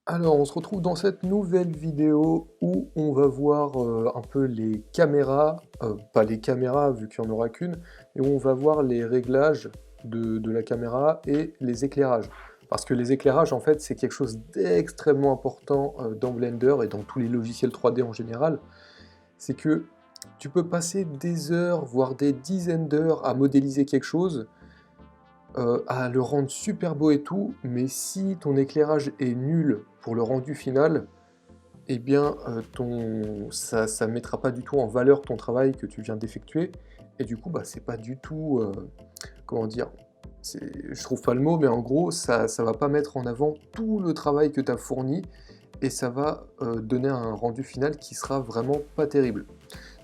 Alors, on se retrouve dans cette nouvelle vidéo où on va voir un peu les caméras, pas les caméras vu qu'il n'y en aura qu'une, et où on va voir les réglages de la caméra et les éclairages. Parce que les éclairages, en fait, c'est quelque chose d'extrêmement important dans Blender et dans tous les logiciels 3D en général. C'est que tu peux passer des heures, voire des dizaines d'heures à modéliser quelque chose, à le rendre super beau et tout, mais si ton éclairage est nul pour le rendu final, eh bien, ça mettra pas du tout en valeur ton travail que tu viens d'effectuer, et du coup, bah, c'est pas du tout, comment dire? Je trouve pas le mot, mais en gros, ça va pas mettre en avant tout le travail que tu as fourni, et ça va, donner un rendu final qui sera vraiment pas terrible.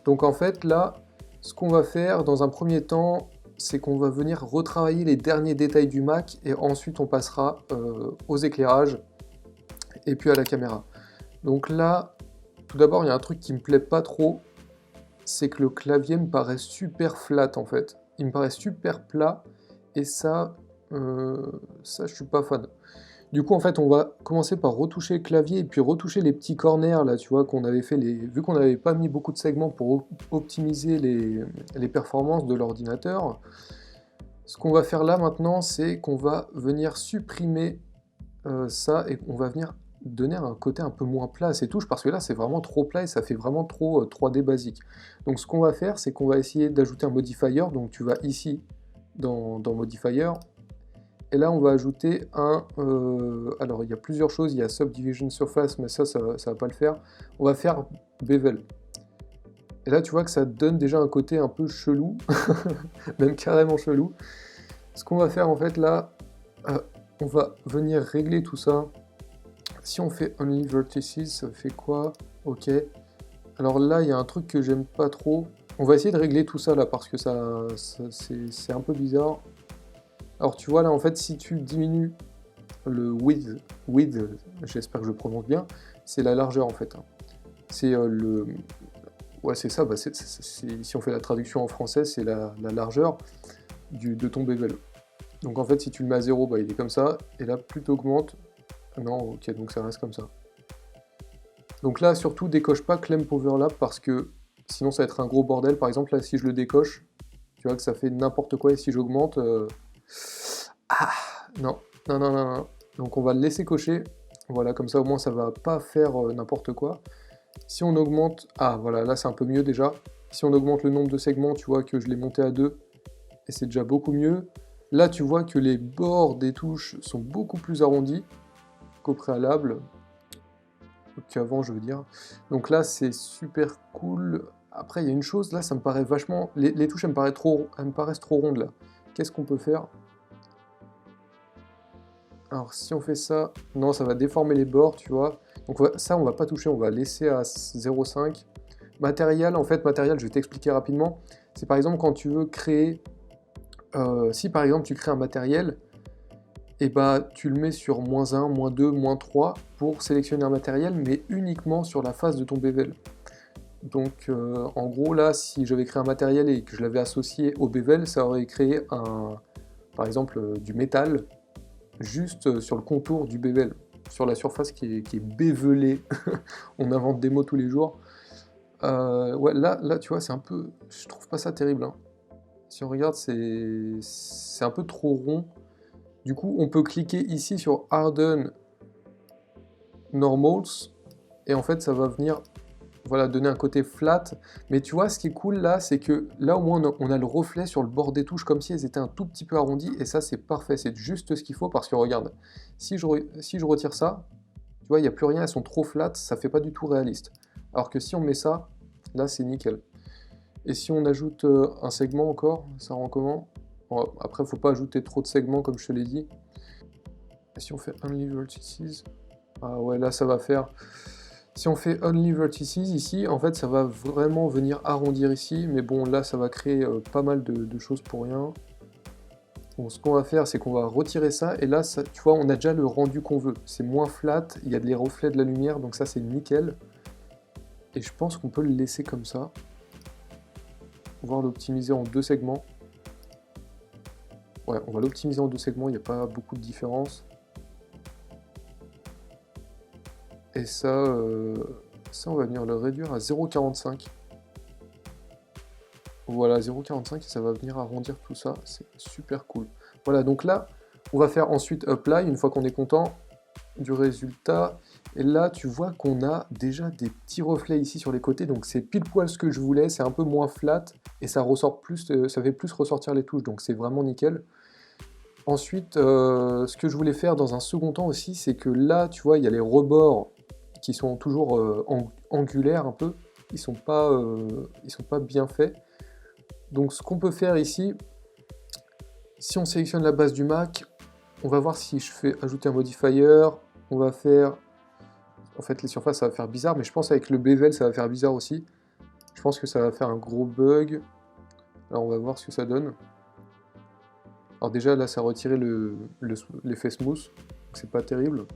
Donc en fait, là, ce qu'on va faire dans un premier temps, c'est qu'on va venir retravailler les derniers détails du Mac, et ensuite on passera, aux éclairages et puis à la caméra. Donc là, tout d'abord, il y a un truc qui me plaît pas trop, c'est que le clavier me paraît super flat en fait. Il me paraît super plat, et ça je suis pas fan. Du coup, en fait, on va commencer par retoucher le clavier et puis retoucher les petits corners là, tu vois, qu'on avait fait vu qu'on n'avait pas mis beaucoup de segments pour optimiser les performances de l'ordinateur. Ce qu'on va faire là maintenant, c'est qu'on va venir supprimer ça, et on va venir donner un côté un peu moins plat à ces touches, parce que là c'est vraiment trop plat et ça fait vraiment trop 3D basique. Donc ce qu'on va faire, c'est qu'on va essayer d'ajouter un modifier. Donc tu vas ici dans Modifier, et là on va ajouter alors il y a plusieurs choses, il y a Subdivision Surface, mais ça va pas le faire. On va faire Bevel. Et là tu vois que ça donne déjà un côté un peu chelou, même carrément chelou. Ce qu'on va faire en fait là, euh, on va venir régler tout ça. Si on fait Only Vertices, ça fait quoi? Ok. Alors là, il y a un truc que j'aime pas trop. On va essayer de régler tout ça là, parce que c'est un peu bizarre. Alors tu vois là, en fait, si tu diminues le width, j'espère que je prononce bien, c'est la largeur en fait, hein. C'est Ouais, c'est ça, bah, si on fait la traduction en français, c'est la largeur de ton bevel. Donc en fait, si tu le mets à 0, bah, il est comme ça, et là, plus tu augmentes... Non, ok, donc ça reste comme ça. Donc là, surtout, décoche pas Clamp Overlap, parce que sinon ça va être un gros bordel. Par exemple, là, si je le décoche, tu vois que ça fait n'importe quoi, et si j'augmente... Ah, non, non, non, non, non. Donc on va le laisser cocher. Voilà, comme ça au moins ça va pas faire n'importe quoi. Si on augmente... Ah, voilà, là c'est un peu mieux déjà. Si on augmente le nombre de segments, tu vois que je l'ai monté à 2, et c'est déjà beaucoup mieux. Là, tu vois que les bords des touches sont beaucoup plus arrondis qu'au préalable. Qu'avant, je veux dire. Donc là, c'est super cool. Après, il y a une chose, là, ça me paraît vachement... Les touches, elles me paraissent trop rondes, là. Qu'est-ce qu'on peut faire? Alors, si on fait ça... Non, ça va déformer les bords, tu vois. Donc ça, on va pas toucher, on va laisser à 0,5. Matériel, en fait, matériel, je vais t'expliquer rapidement. C'est par exemple quand tu veux créer... si par exemple tu crées un matériel, et bah tu le mets sur -1, -2, -3 pour sélectionner un matériel, mais uniquement sur la face de ton bevel. Donc en gros là, si j'avais créé un matériel et que je l'avais associé au bevel, ça aurait créé par exemple du métal juste sur le contour du bevel, sur la surface qui est bevelée. On invente des mots tous les jours. Ouais, là tu vois, c'est un peu... Je trouve pas ça terrible, hein. Si on regarde, c'est un peu trop rond. Du coup, on peut cliquer ici sur Harden Normals, et en fait ça va venir, voilà, donner un côté flat. Mais tu vois, ce qui est cool là, c'est que là au moins on a le reflet sur le bord des touches, comme si elles étaient un tout petit peu arrondies, et ça c'est parfait, c'est juste ce qu'il faut. Parce que regarde, si je retire ça, tu vois, il n'y a plus rien, elles sont trop flat, ça fait pas du tout réaliste. Alors que si on met ça, là c'est nickel. Et si on ajoute un segment encore, ça rend comment? Bon, après, faut pas ajouter trop de segments comme je te l'ai dit. Et si on fait Only Vertices, ah ouais, là ça va faire... Si on fait Only Vertices ici, en fait ça va vraiment venir arrondir ici, mais bon là ça va créer pas mal de choses pour rien. Bon, ce qu'on va faire, c'est qu'on va retirer ça, et là, tu vois, on a déjà le rendu qu'on veut. C'est moins flat, il y a des reflets de la lumière, donc ça c'est nickel. Et je pense qu'on peut le laisser comme ça, voire l'optimiser en 2 segments. Ouais, on va l'optimiser en 2 segments, il n'y a pas beaucoup de différence. Et ça, on va venir le réduire à 0,45. Voilà, 0,45 et ça va venir arrondir tout ça, c'est super cool. Voilà, donc là, on va faire ensuite Apply, une fois qu'on est content du résultat. Et là, tu vois qu'on a déjà des petits reflets ici sur les côtés, donc c'est pile poil ce que je voulais, c'est un peu moins flat, et ça ressort plus, ça fait plus ressortir les touches, donc c'est vraiment nickel. Ensuite, ce que je voulais faire dans un second temps aussi, c'est que là, tu vois, il y a les rebords qui sont toujours angulaires un peu, ils sont pas bien faits. Donc ce qu'on peut faire ici, si on sélectionne la base du Mac, on va voir si je fais ajouter un modifier, on va faire... En fait les surfaces ça va faire bizarre, mais je pense avec le bevel ça va faire bizarre aussi. Je pense que ça va faire un gros bug. Alors on va voir ce que ça donne. Alors déjà là ça a retiré l'effet smooth, donc c'est pas terrible.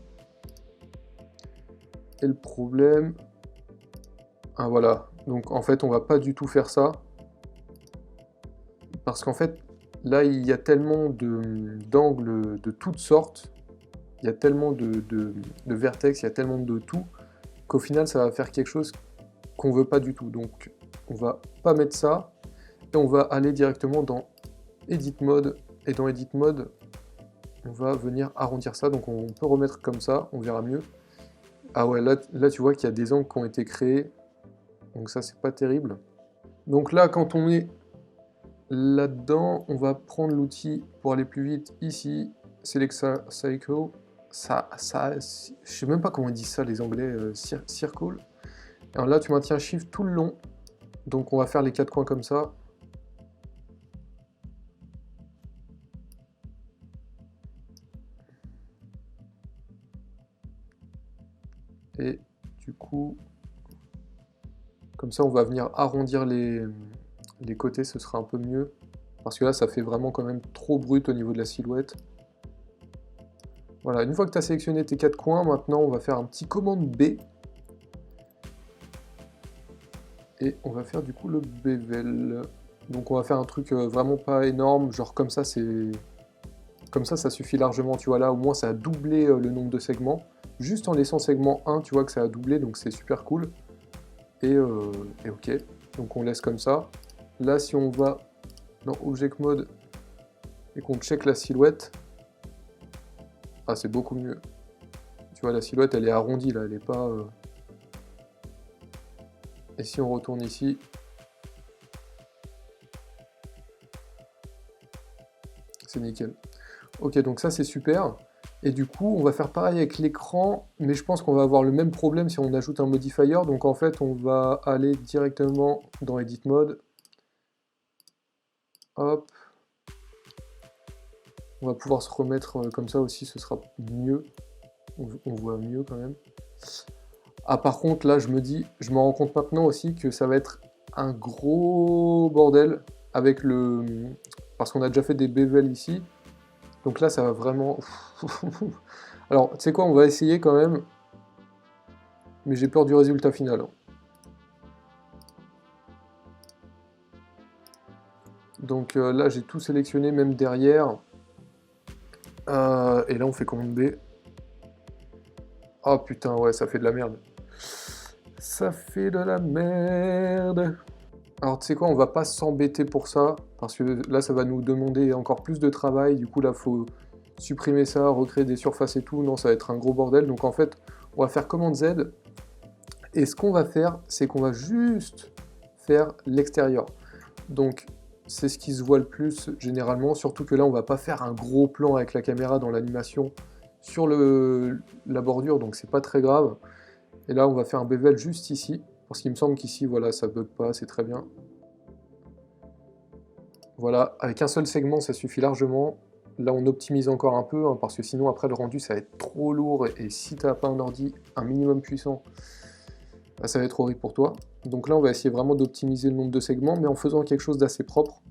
Et le problème... Ah voilà, donc en fait on va pas du tout faire ça. Parce qu'en fait, là, il y a tellement d'angles de toutes sortes, il y a tellement de vertex, il y a tellement de tout, qu'au final, ça va faire quelque chose qu'on veut pas du tout. Donc, on va pas mettre ça, et on va aller directement dans Edit Mode, et dans Edit Mode, on va venir arrondir ça, donc on peut remettre comme ça, on verra mieux. Ah ouais, là tu vois qu'il y a des angles qui ont été créés, donc ça, c'est pas terrible. Donc là, quand on est là-dedans, on va prendre l'outil pour aller plus vite ici, Select Cycle, je sais même pas comment ils disent ça les anglais, Circle. Alors là tu maintiens Shift tout le long, donc on va faire les 4 coins comme ça. Et du coup, comme ça on va venir arrondir les côtés, ce sera un peu mieux. Parce que là ça fait vraiment quand même trop brut au niveau de la silhouette. Voilà, une fois que tu as sélectionné tes 4 coins, maintenant on va faire un petit commande B. Et on va faire du coup le bevel. Donc on va faire un truc vraiment pas énorme, genre comme ça c'est... Comme ça suffit largement, tu vois là, au moins ça a doublé le nombre de segments. Juste en laissant segment 1, tu vois que ça a doublé, donc c'est super cool. Et ok, donc on laisse comme ça. Là, si on va dans Object Mode et qu'on check la silhouette, ah c'est beaucoup mieux. Tu vois, la silhouette, elle est arrondie, là, elle est pas... Et si on retourne ici, c'est nickel. Ok, donc ça c'est super. Et du coup, on va faire pareil avec l'écran, mais je pense qu'on va avoir le même problème si on ajoute un modifier. Donc en fait, on va aller directement dans Edit Mode. Hop. On va pouvoir se remettre comme ça aussi, ce sera mieux. On voit mieux quand même. Ah par contre, là, je me rends compte maintenant aussi que ça va être un gros bordel avec le... Parce qu'on a déjà fait des bevels ici. Donc là, ça va vraiment... Alors, tu sais quoi, on va essayer quand même. Mais j'ai peur du résultat final. Donc là, j'ai tout sélectionné, même derrière. Et là, on fait commande B. Oh putain, ouais, ça fait de la merde. Ça fait de la merde. Alors, tu sais quoi, on va pas s'embêter pour ça. Parce que là, ça va nous demander encore plus de travail. Du coup, là, faut supprimer ça, recréer des surfaces et tout. Non, ça va être un gros bordel. Donc, en fait, on va faire commande Z. Et ce qu'on va faire, c'est qu'on va juste faire l'extérieur. Donc, c'est ce qui se voit le plus généralement, surtout que là, on va pas faire un gros plan avec la caméra dans l'animation sur la bordure, donc c'est pas très grave. Et là, on va faire un bevel juste ici, parce qu'il me semble qu'ici, voilà, ça bug pas, c'est très bien. Voilà, avec un seul segment, ça suffit largement. Là, on optimise encore un peu, hein, parce que sinon, après, le rendu, ça va être trop lourd, et si t'as pas un ordi un minimum puissant, bah, ça va être horrible pour toi. Donc là, on va essayer vraiment d'optimiser le nombre de segments, mais en faisant quelque chose d'assez propre.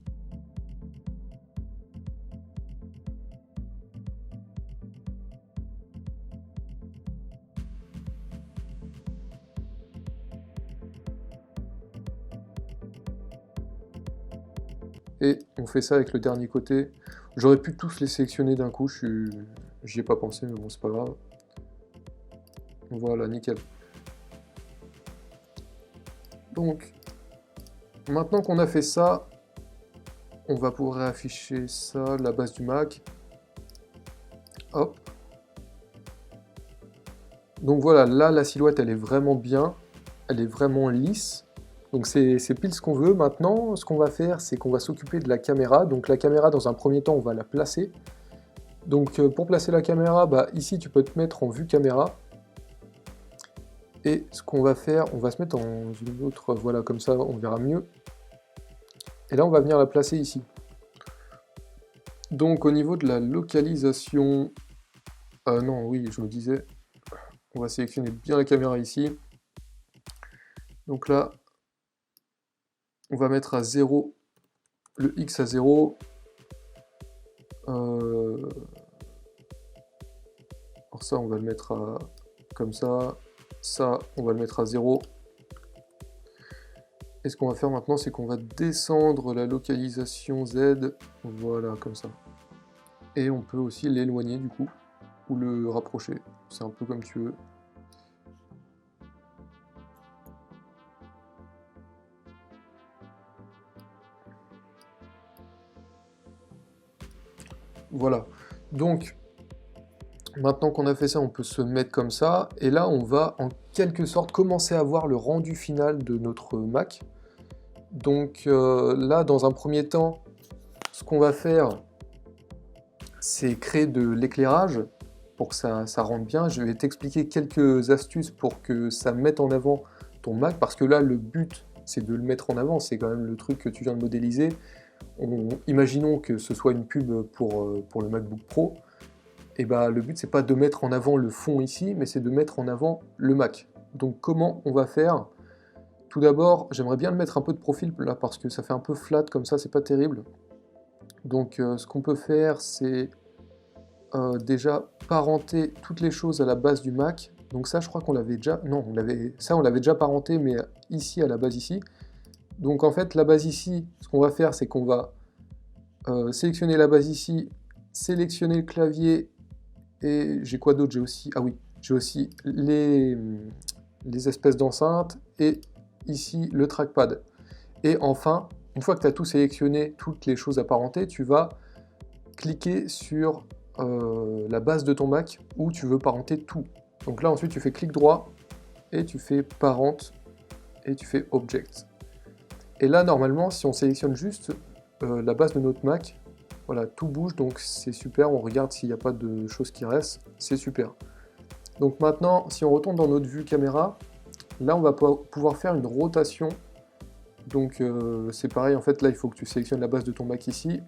Et on fait ça avec le dernier côté. J'aurais pu tous les sélectionner d'un coup, j'y ai pas pensé, mais bon, c'est pas grave. Voilà, nickel. Donc, maintenant qu'on a fait ça, on va pouvoir afficher ça, la base du Mac. Hop. Donc voilà, là, la silhouette, elle est vraiment bien. Elle est vraiment lisse. Donc c'est pile ce qu'on veut. Maintenant, ce qu'on va faire, c'est qu'on va s'occuper de la caméra. Donc la caméra, dans un premier temps, on va la placer. Donc pour placer la caméra, bah, ici, tu peux te mettre en vue caméra. Et ce qu'on va faire, on va se mettre en une autre, voilà, comme ça, on verra mieux. Et là, on va venir la placer ici. Donc au niveau de la localisation... non, oui, je me disais, on va sélectionner bien la caméra ici. Donc là, on va mettre à 0, le X à 0. Alors ça, on va le mettre à comme ça. Ça, on va le mettre à 0. Et ce qu'on va faire maintenant, c'est qu'on va descendre la localisation Z. Voilà, comme ça. Et on peut aussi l'éloigner du coup, ou le rapprocher. C'est un peu comme tu veux. Voilà. Donc, maintenant qu'on a fait ça, on peut se mettre comme ça. Et là, on va en quelque sorte commencer à voir le rendu final de notre Mac. Donc là, dans un premier temps, ce qu'on va faire, c'est créer de l'éclairage pour que ça rentre bien. Je vais t'expliquer quelques astuces pour que ça mette en avant ton Mac, parce que là, le but, c'est de le mettre en avant. C'est quand même le truc que tu viens de modéliser. Imaginons que ce soit une pub pour le MacBook Pro. Et bah, le but, c'est pas de mettre en avant le fond ici, mais c'est de mettre en avant le Mac. Donc comment on va faire? Tout d'abord, j'aimerais bien le mettre un peu de profil là, parce que ça fait un peu flat comme ça, c'est pas terrible. Donc ce qu'on peut faire, c'est déjà parenter toutes les choses à la base du Mac. Donc ça, je crois qu'on l'avait déjà... Non, on l'avait déjà parenté, mais ici, à la base ici. Donc en fait, la base ici, ce qu'on va faire, c'est qu'on va sélectionner la base ici, sélectionner le clavier, et j'ai quoi d'autre? J'ai aussi... Ah oui, j'ai aussi les espèces d'enceintes, et ici, le trackpad. Et enfin, une fois que tu as tout sélectionné, toutes les choses apparentées, tu vas cliquer sur la base de ton Mac où tu veux parenter tout. Donc là, ensuite, tu fais clic droit et tu fais parente et tu fais object. Et là, normalement, si on sélectionne juste la base de notre Mac, voilà, tout bouge, donc c'est super. On regarde s'il n'y a pas de choses qui restent, c'est super. Donc maintenant, si on retourne dans notre vue caméra, là, on va pouvoir faire une rotation. Donc c'est pareil, en fait, là, il faut que tu sélectionnes la base de ton Mac ici.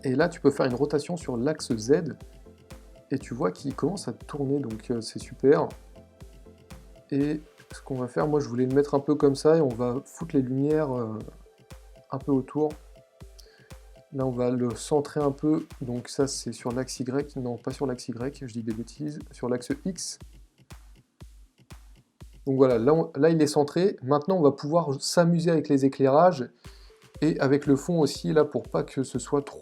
Et là, tu peux faire une rotation sur l'axe Z. Et tu vois qu'il commence à tourner, donc c'est super. Et ce qu'on va faire, moi, je voulais le mettre un peu comme ça, et on va foutre les lumières un peu autour. Là, on va le centrer un peu. Donc ça, c'est sur l'axe Y. Non, pas sur l'axe Y, je dis des bêtises. Sur l'axe X. Donc voilà, là, il est centré. Maintenant, on va pouvoir s'amuser avec les éclairages et avec le fond aussi, là, pour pas que ce soit qu'il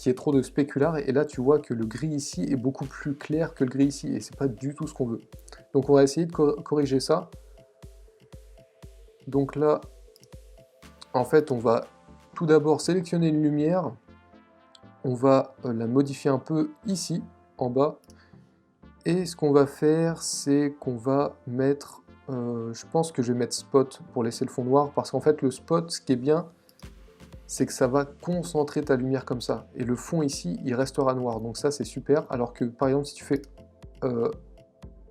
y ait trop de spécular. Et là, tu vois que le gris ici est beaucoup plus clair que le gris ici, et c'est pas du tout ce qu'on veut. Donc on va essayer de corriger ça. Donc là, en fait, on va tout d'abord sélectionner une lumière. On va la modifier un peu ici, en bas. Et ce qu'on va faire, c'est qu'on va mettre... je pense que je vais mettre spot pour laisser le fond noir, parce qu'en fait, le spot, ce qui est bien, c'est que ça va concentrer ta lumière comme ça. Et le fond ici, il restera noir. Donc ça, c'est super. Alors que, par exemple, si tu fais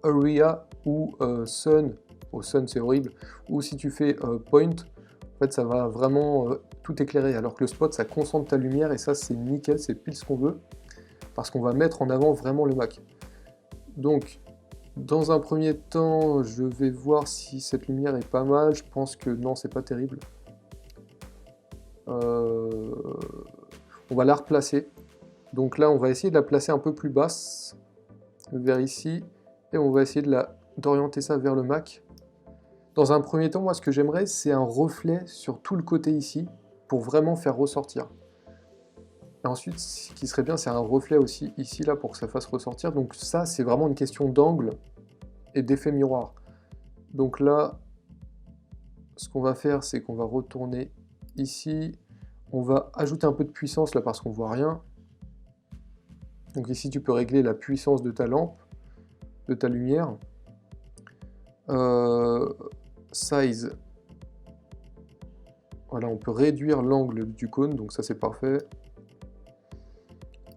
Area ou Sun, Sun, c'est horrible, ou si tu fais Point, en fait, ça va vraiment tout éclairer. Alors que le spot, ça concentre ta lumière, et ça, c'est nickel, c'est pile ce qu'on veut, parce qu'on va mettre en avant vraiment le Mac. Donc, dans un premier temps, je vais voir si cette lumière est pas mal. Je pense que non, c'est pas terrible. On va la replacer. Donc là, on va essayer de la placer un peu plus basse, vers ici, et on va essayer d'orienter ça vers le Mac. Dans un premier temps, moi, ce que j'aimerais, c'est un reflet sur tout le côté ici, pour vraiment faire ressortir. Et ensuite, ce qui serait bien, c'est un reflet aussi ici, là, pour que ça fasse ressortir. Donc ça, c'est vraiment une question d'angle et d'effet miroir. Donc là, ce qu'on va faire, c'est qu'on va retourner ici. On va ajouter un peu de puissance là parce qu'on voit rien. Donc ici, tu peux régler la puissance de ta lampe, de ta lumière. Size. Voilà, on peut réduire l'angle du cône, donc ça c'est parfait.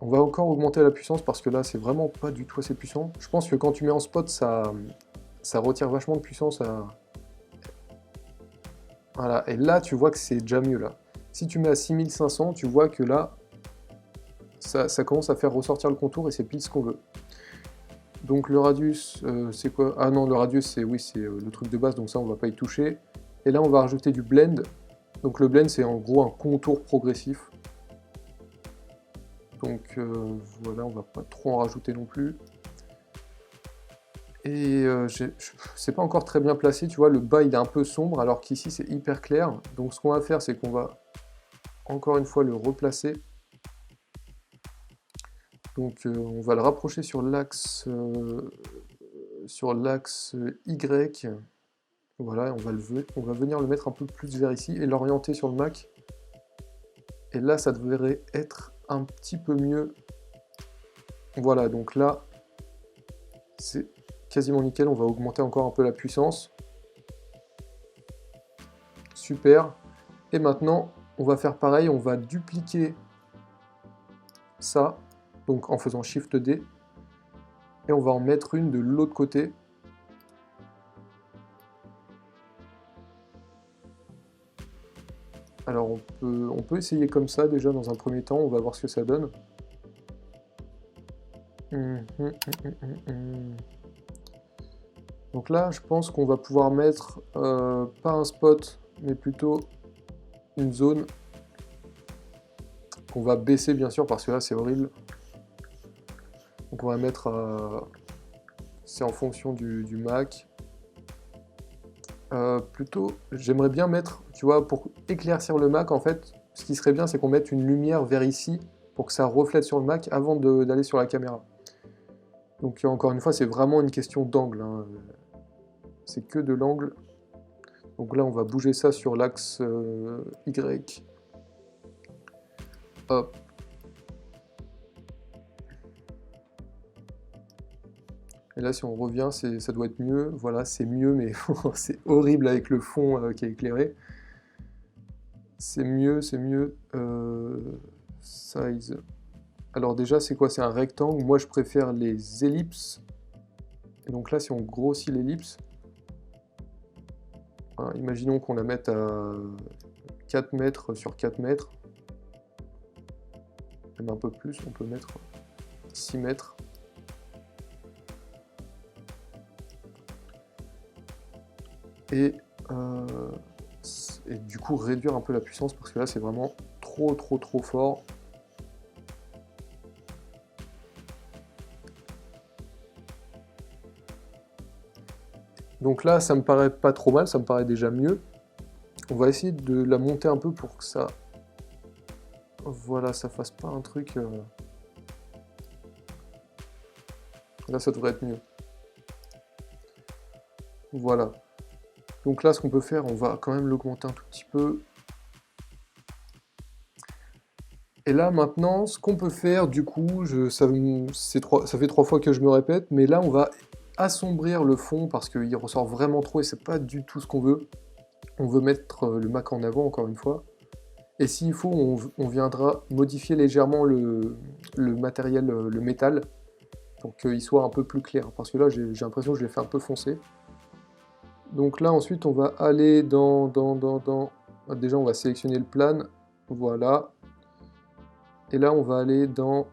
On va encore augmenter la puissance parce que là c'est vraiment pas du tout assez puissant. Je pense que quand tu mets en spot, ça retire vachement de puissance à... Voilà, et là tu vois que c'est déjà mieux là. Si tu mets à 6500, tu vois que là, ça commence à faire ressortir le contour et c'est pile ce qu'on veut. Donc le radius, c'est quoi? Ah non, le radius, c'est oui, c'est le truc de base, donc ça on va pas y toucher. Et là on va rajouter du blend. Donc le blend c'est en gros un contour progressif. Donc voilà, on va pas trop en rajouter non plus. Et c'est pas encore très bien placé, tu vois, le bas il est un peu sombre alors qu'ici c'est hyper clair. Donc ce qu'on va faire, c'est qu'on va encore une fois le replacer. Donc on va le rapprocher sur l'axe Y. Voilà, on va venir le mettre un peu plus vers ici et l'orienter sur le Mac. Et là, ça devrait être un petit peu mieux. Voilà, donc là, c'est quasiment nickel. On va augmenter encore un peu la puissance. Super. Et maintenant, on va faire pareil. On va dupliquer ça, donc en faisant Shift D. Et on va en mettre une de l'autre côté. Alors on peut essayer comme ça déjà dans un premier temps, on va voir ce que ça donne. Donc là, je pense qu'on va pouvoir mettre pas un spot, mais plutôt une zone qu'on va baisser bien sûr parce que là c'est horrible. Donc on va mettre, c'est en fonction du Mac. Plutôt, j'aimerais bien mettre, tu vois, pour éclaircir le Mac en fait, ce qui serait bien c'est qu'on mette une lumière vers ici pour que ça reflète sur le Mac avant d'aller sur la caméra. Donc encore une fois, c'est vraiment une question d'angle, hein. C'est que de l'angle. Donc là, on va bouger ça sur l'axe Y. Hop. Et là, si on revient, ça doit être mieux. Voilà, c'est mieux, mais c'est horrible avec le fond qui est éclairé. C'est mieux, c'est mieux. Size. Alors déjà, c'est quoi? C'est un rectangle. Moi, je préfère les ellipses. Et donc là, si on grossit l'ellipse, hein, imaginons qu'on la mette à 4 mètres sur 4 mètres. Même un peu plus, on peut mettre 6 mètres. Et du coup réduire un peu la puissance parce que là c'est vraiment trop fort. Donc là ça me paraît pas trop mal, ça me paraît déjà mieux. On va essayer de la monter un peu pour que ça... Voilà, ça fasse pas un truc... Là ça devrait être mieux. Voilà. Donc là, ce qu'on peut faire, on va quand même l'augmenter un tout petit peu. Et là, maintenant, ce qu'on peut faire, du coup, ça fait 3 fois que je me répète, mais là, on va assombrir le fond parce qu'il ressort vraiment trop et c'est pas du tout ce qu'on veut. On veut mettre le Mac en avant, encore une fois. Et s'il faut, on viendra modifier légèrement le matériel, le métal, pour qu'il soit un peu plus clair. Parce que là, j'ai l'impression que je l'ai fait un peu foncer. Donc là, ensuite, on va aller dans... Déjà, on va sélectionner le plan. Voilà. Et là, on va aller dans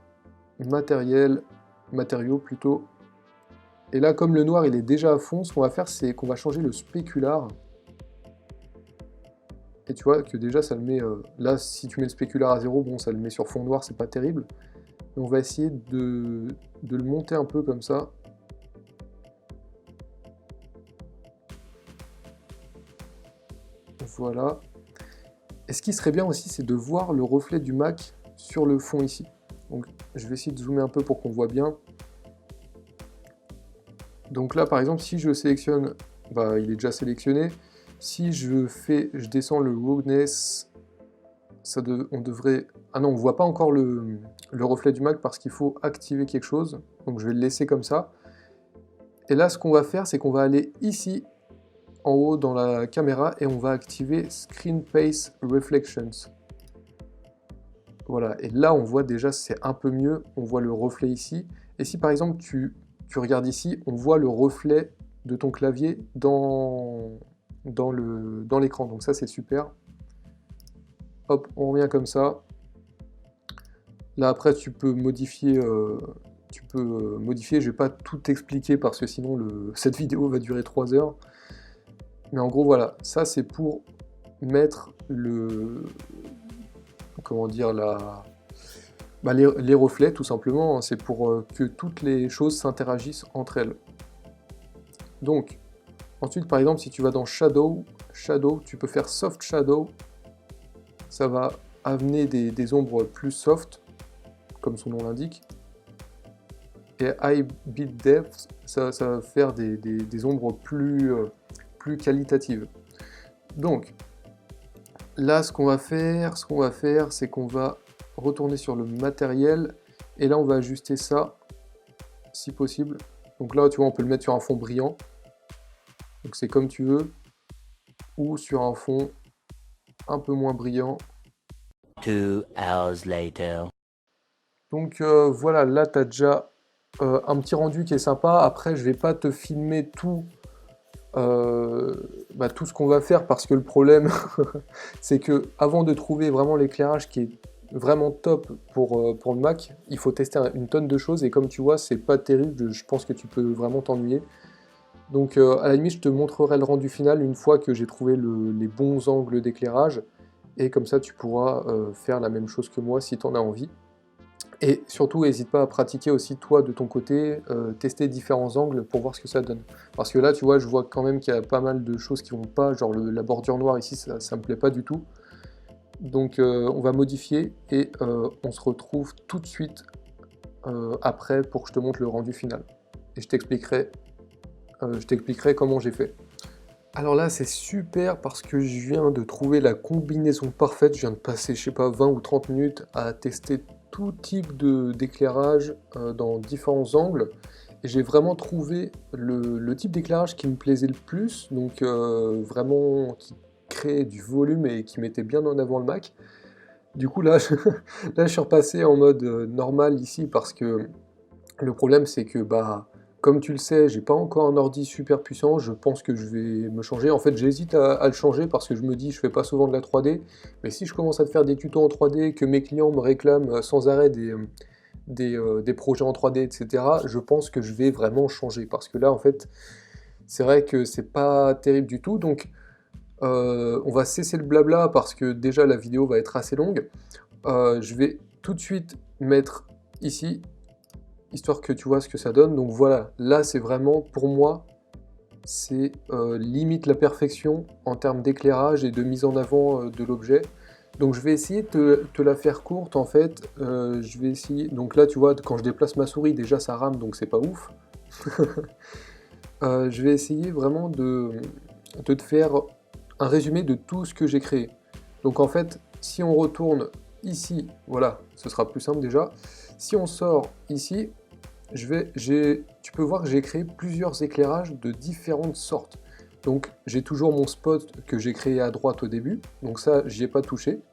matériaux plutôt. Et là, comme le noir, il est déjà à fond, ce qu'on va faire, c'est qu'on va changer le spécular. Et tu vois que déjà, ça le met... là, si tu mets le spécular à 0, bon, ça le met sur fond noir, c'est pas terrible. Mais on va essayer de le monter un peu comme ça. Voilà. Et ce qui serait bien aussi, c'est de voir le reflet du Mac sur le fond ici. Donc je vais essayer de zoomer un peu pour qu'on voit bien. Donc là, par exemple, si je sélectionne bah, il est déjà sélectionné. Si je descends le roughness, on devrait... Ah non, on voit pas encore le reflet du Mac parce qu'il faut activer quelque chose. Donc je vais le laisser comme ça. Et là, ce qu'on va faire, c'est qu'on va aller ici, en haut dans la caméra, et on va activer Screen Pace Reflections. Voilà, et là on voit déjà c'est un peu mieux, on voit le reflet ici. Et si par exemple tu regardes ici, on voit le reflet de ton clavier dans l'écran. Donc ça c'est super. Hop, on revient comme ça. Là après tu peux modifier, je vais pas tout expliquer parce que sinon cette vidéo va durer 3 heures. Mais en gros voilà, ça c'est pour mettre comment dire, les reflets tout simplement, hein. C'est pour que toutes les choses s'interagissent entre elles. Donc, ensuite par exemple si tu vas dans Shadow, tu peux faire Soft Shadow, ça va amener des ombres plus soft, comme son nom l'indique. Et High Bit Depth, ça va faire des ombres plus qualitatives. Donc, là, ce qu'on va faire, c'est qu'on va retourner sur le matériel, et là, on va ajuster ça, si possible. Donc là, tu vois, on peut le mettre sur un fond brillant. Donc c'est comme tu veux, ou sur un fond un peu moins brillant. 2 hours later. Donc voilà, là, tu as déjà un petit rendu qui est sympa. Après, je vais pas te filmer tout ce qu'on va faire parce que le problème c'est que avant de trouver vraiment l'éclairage qui est vraiment top pour le Mac, il faut tester une tonne de choses et comme tu vois c'est pas terrible, je pense que tu peux vraiment t'ennuyer. Donc à la limite je te montrerai le rendu final une fois que j'ai trouvé les bons angles d'éclairage et comme ça tu pourras faire la même chose que moi si tu en as envie. Et surtout, n'hésite pas à pratiquer aussi toi de ton côté, tester différents angles pour voir ce que ça donne. Parce que là, tu vois, je vois quand même qu'il y a pas mal de choses qui vont pas, genre la bordure noire ici, ça me plaît pas du tout. Donc on va modifier et on se retrouve tout de suite après pour que je te montre le rendu final. Et je t'expliquerai comment j'ai fait. Alors là, c'est super parce que je viens de trouver la combinaison parfaite. Je viens de passer, je sais pas, 20 ou 30 minutes à tester tout type d'éclairage dans différents angles. Et j'ai vraiment trouvé le type d'éclairage qui me plaisait le plus, donc vraiment qui créait du volume et qui mettait bien en avant le Mac. Du coup là, là je suis repassé en mode normal ici parce que le problème c'est que bah comme tu le sais, j'ai pas encore un ordi super puissant, je pense que je vais me changer. En fait, j'hésite à le changer parce que je me dis, je fais pas souvent de la 3D, mais si je commence à te faire des tutos en 3D, que mes clients me réclament sans arrêt des projets en 3D, etc., je pense que je vais vraiment changer parce que là, en fait, c'est vrai que c'est pas terrible du tout. Donc, on va cesser le blabla parce que déjà la vidéo va être assez longue. Je vais tout de suite mettre ici histoire que tu vois ce que ça donne. Donc voilà, là c'est vraiment, pour moi, c'est limite la perfection en termes d'éclairage et de mise en avant de l'objet. Donc je vais essayer de te la faire courte en fait. Je vais essayer. Donc là tu vois, quand je déplace ma souris, déjà ça rame, donc c'est pas ouf. Je vais essayer vraiment de te faire un résumé de tout ce que j'ai créé. Donc en fait, si on retourne ici, voilà, ce sera plus simple déjà. Si on sort ici, tu peux voir que j'ai créé plusieurs éclairages de différentes sortes. Donc j'ai toujours mon spot que j'ai créé à droite au début, donc ça j'y ai pas touché,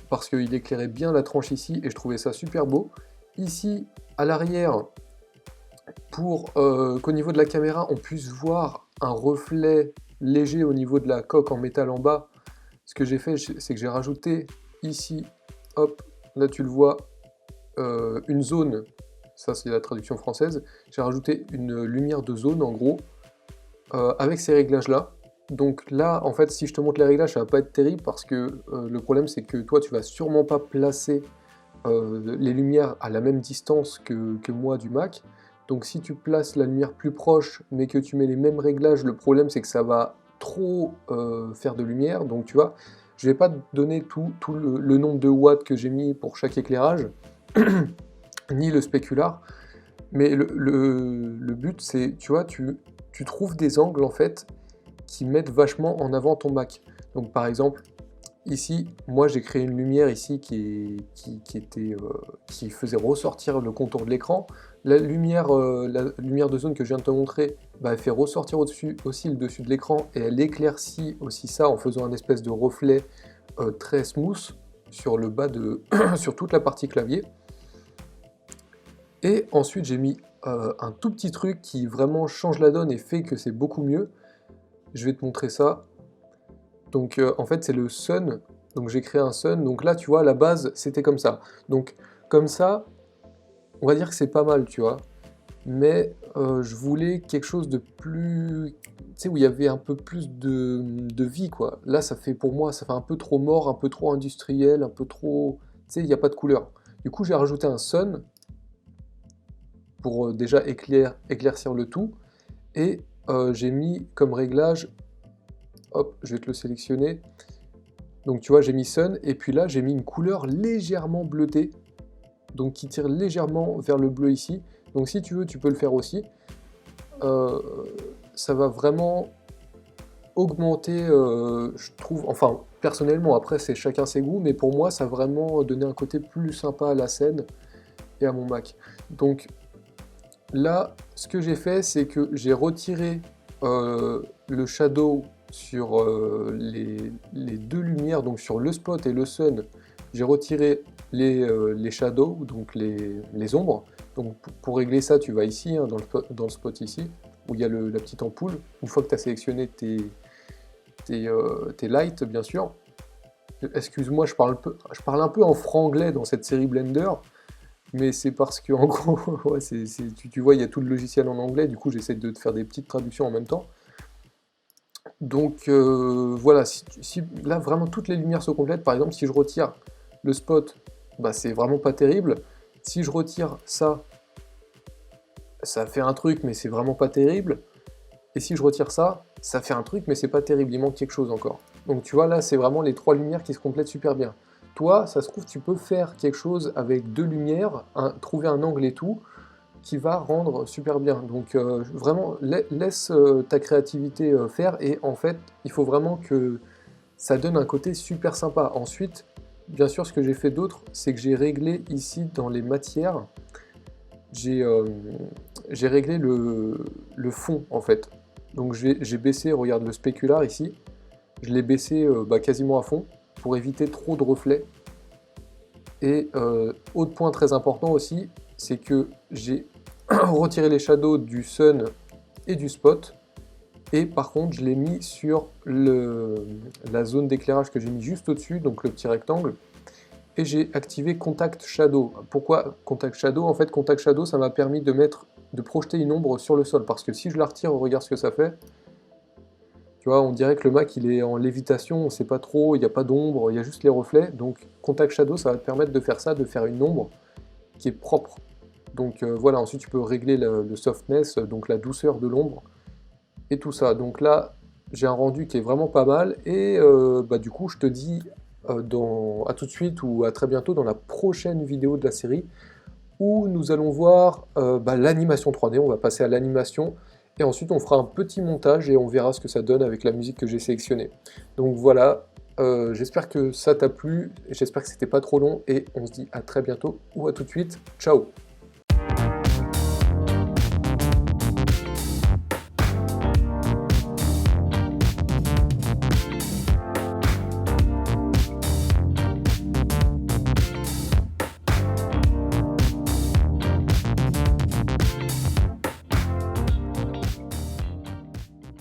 parce qu'il éclairait bien la tranche ici et je trouvais ça super beau. Ici, à l'arrière, pour qu'au niveau de la caméra on puisse voir un reflet léger au niveau de la coque en métal en bas, ce que j'ai fait c'est que j'ai rajouté ici, hop, là tu le vois, une zone. Ça c'est la traduction française, j'ai rajouté une lumière de zone en gros, avec ces réglages là. Donc là en fait si je te montre les réglages ça va pas être terrible parce que le problème c'est que toi tu vas sûrement pas placer les lumières à la même distance que moi du Mac. Donc si tu places la lumière plus proche mais que tu mets les mêmes réglages, le problème c'est que ça va trop faire de lumière. Donc tu vois, je vais pas te donner tout le nombre de watts que j'ai mis pour chaque éclairage. Ni le spécular, mais le but c'est, tu vois, tu tu trouves des angles en fait qui mettent vachement en avant ton Mac. Donc par exemple, ici, moi j'ai créé une lumière ici qui faisait ressortir le contour de l'écran. La lumière de zone que je viens de te montrer, bah, elle fait ressortir aussi le dessus de l'écran et elle éclaircit aussi ça en faisant un espèce de reflet très smooth sur le bas de sur toute la partie clavier. Et ensuite j'ai mis un tout petit truc qui vraiment change la donne et fait que c'est beaucoup mieux. Je vais te montrer ça. Donc en fait c'est le sun, donc j'ai créé un sun, donc là tu vois la base c'était comme ça. Donc comme ça, on va dire que c'est pas mal, tu vois. Mais je voulais quelque chose de plus, tu sais, où il y avait un peu plus de vie, quoi. Là ça fait pour moi, ça fait un peu trop mort, un peu trop industriel, un peu trop, tu sais, il n'y a pas de couleur. Du coup j'ai rajouté un sun pour déjà éclaircir le tout, et j'ai mis comme réglage, hop, je vais te le sélectionner. Donc tu vois, j'ai mis Sun, et puis là j'ai mis une couleur légèrement bleutée, donc qui tire légèrement vers le bleu ici. Donc si tu veux, tu peux le faire aussi. Ça va vraiment augmenter, je trouve, enfin personnellement, après c'est chacun ses goûts, mais pour moi ça a vraiment donné un côté plus sympa à la scène et à mon Mac. Donc là, ce que j'ai fait, c'est que j'ai retiré le shadow sur les deux lumières, donc sur le spot et le sun. J'ai retiré les shadows, donc les ombres. Donc pour régler ça, tu vas ici, hein, dans le spot ici, où il y a la petite ampoule. Une fois que tu as sélectionné tes lights, bien sûr. Excuse-moi, je parle un peu en franglais dans cette série Blender. Mais c'est parce que, en gros, ouais, tu vois, il y a tout le logiciel en anglais, du coup j'essaie de te faire des petites traductions en même temps. Donc voilà, si là vraiment toutes les lumières sont complètes, par exemple si je retire le spot, bah, c'est vraiment pas terrible. Si je retire ça, ça fait un truc mais c'est vraiment pas terrible. Et si je retire ça, ça fait un truc mais c'est pas terrible, il manque quelque chose encore. Donc tu vois là c'est vraiment les trois lumières qui se complètent super bien. Toi, ça se trouve, tu peux faire quelque chose avec deux lumières, trouver un angle et tout, qui va rendre super bien. Donc vraiment, laisse ta créativité faire, et en fait, il faut vraiment que ça donne un côté super sympa. Ensuite, bien sûr, ce que j'ai fait d'autre, c'est que j'ai réglé ici dans les matières, j'ai réglé le fond, en fait. Donc j'ai baissé, regarde le spécular ici, je l'ai baissé quasiment à fond, pour éviter trop de reflets. Et autre point très important aussi, c'est que j'ai retiré les shadows du sun et du spot, et par contre je l'ai mis sur la zone d'éclairage que j'ai mis juste au-dessus, donc le petit rectangle, et j'ai activé Contact Shadow. Pourquoi Contact Shadow? En fait, Contact Shadow, ça m'a permis de projeter une ombre sur le sol, parce que si je la retire, regarde ce que ça fait. Tu vois, on dirait que le Mac il est en lévitation, on ne sait pas trop, il n'y a pas d'ombre, il y a juste les reflets. Donc Contact Shadow, ça va te permettre de faire ça, de faire une ombre qui est propre. Donc voilà, ensuite tu peux régler le softness, donc la douceur de l'ombre, et tout ça. Donc là, j'ai un rendu qui est vraiment pas mal, et du coup, je te dis à tout de suite ou à très bientôt dans la prochaine vidéo de la série, où nous allons voir l'animation 3D, on va passer à l'animation, et ensuite on fera un petit montage et on verra ce que ça donne avec la musique que j'ai sélectionnée. Donc voilà, j'espère que ça t'a plu, j'espère que c'était pas trop long, et on se dit à très bientôt ou à tout de suite, ciao!